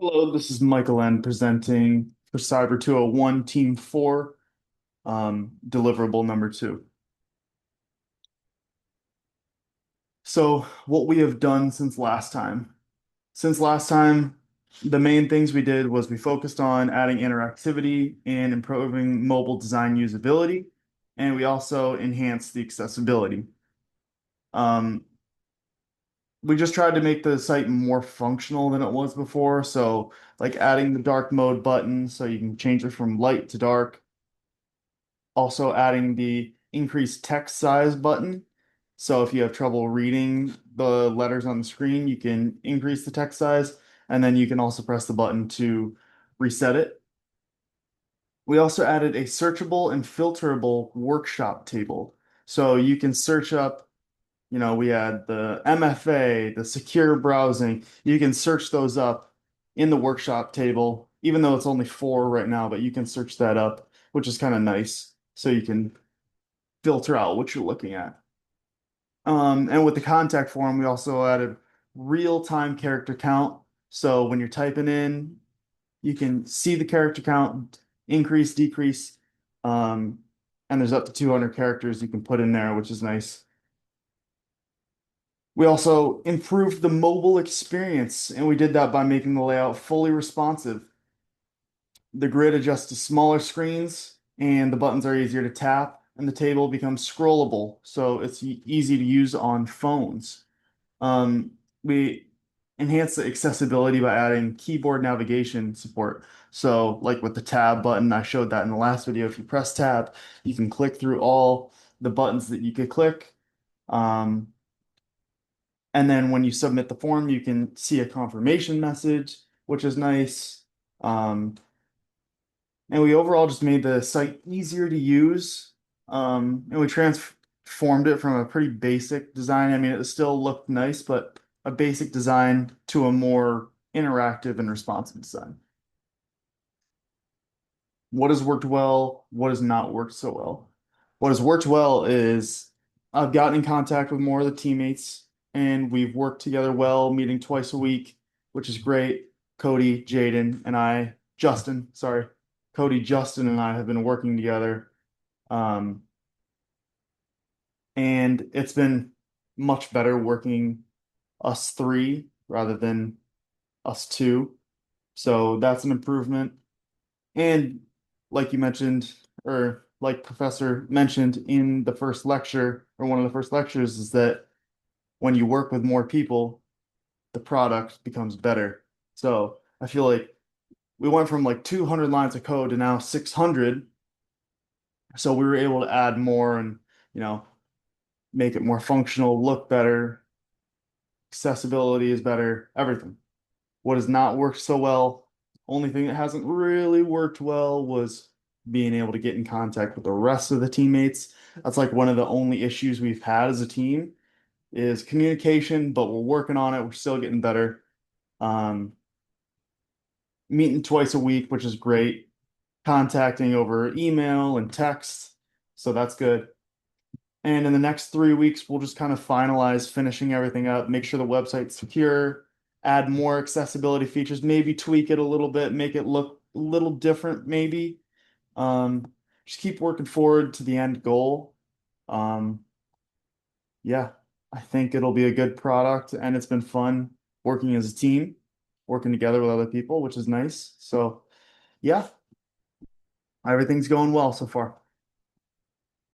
Hello, this is Michael N presenting for Cyber 201 Team 4, deliverable number 2. So, what we have done since last time. Since last time, the main things we did was we focused on adding interactivity and improving mobile design usability, and we also enhanced the accessibility. Um, we just tried to make the site more functional than it was before. So, like adding the dark mode button so you can change it from light to dark. Also adding the increased text size button. So if you have trouble reading the letters on the screen, you can increase the text size, and then you can also press the button to reset it. We also added a searchable and filterable workshop table. So you can search up, we had the MFA, the secure browsing. You can search those up in the workshop table, even though it's only four right now, but you can search that up, which is kind of nice. So you can filter out what you're looking at. And with the contact form, we also added real-time character count. So when you're typing in, you can see the character count increase, decrease. Um, and there's up to 200 characters you can put in there, which is nice. We also improved the mobile experience, and we did that by making the layout fully responsive. The grid adjusts to smaller screens, and the buttons are easier to tap, and the table becomes scrollable, so it's easy to use on phones. We enhance the accessibility by adding keyboard navigation support. So, like with the tab button, I showed that in the last video. If you press tab, you can click through all the buttons that you could click. Um, and then when you submit the form, you can see a confirmation message, which is nice. Um, and we overall just made the site easier to use. And we transformed it from a pretty basic design. I mean, it still looked nice, but a basic design to a more interactive and responsive design. What has worked well? What has not worked so well? What has worked well is I've gotten in contact with more of the teammates and we've worked together well, meeting twice a week, which is great. Cody, Jaden, and I, Justin, sorry, Cody, Justin, and I have been working together. Um, and it's been much better working us three rather than us two. So that's an improvement. And like you mentioned, or like Professor mentioned in the first lecture, or one of the first lectures, is that when you work with more people, the product becomes better. So I feel like we went from like 200 lines of code to now 600. So we were able to add more and, you know, make it more functional, look better, accessibility is better, everything. What has not worked so well, only thing that hasn't really worked well was being able to get in contact with the rest of the teammates. That's like one of the only issues we've had as a team is communication, but we're working on it. We're still getting better. Um, Meeting twice a week, which is great. Contacting over email and text, so that's good. And in the next 3 weeks, we'll just kind of finalize finishing everything up, make sure the website's secure, add more accessibility features, maybe tweak it a little bit, make it look a little different, maybe. Just keep working forward to the end goal. Um, yeah, I think it'll be a good product, and it's been fun working as a team, working together with other people, which is nice. So, yeah, everything's going well so far.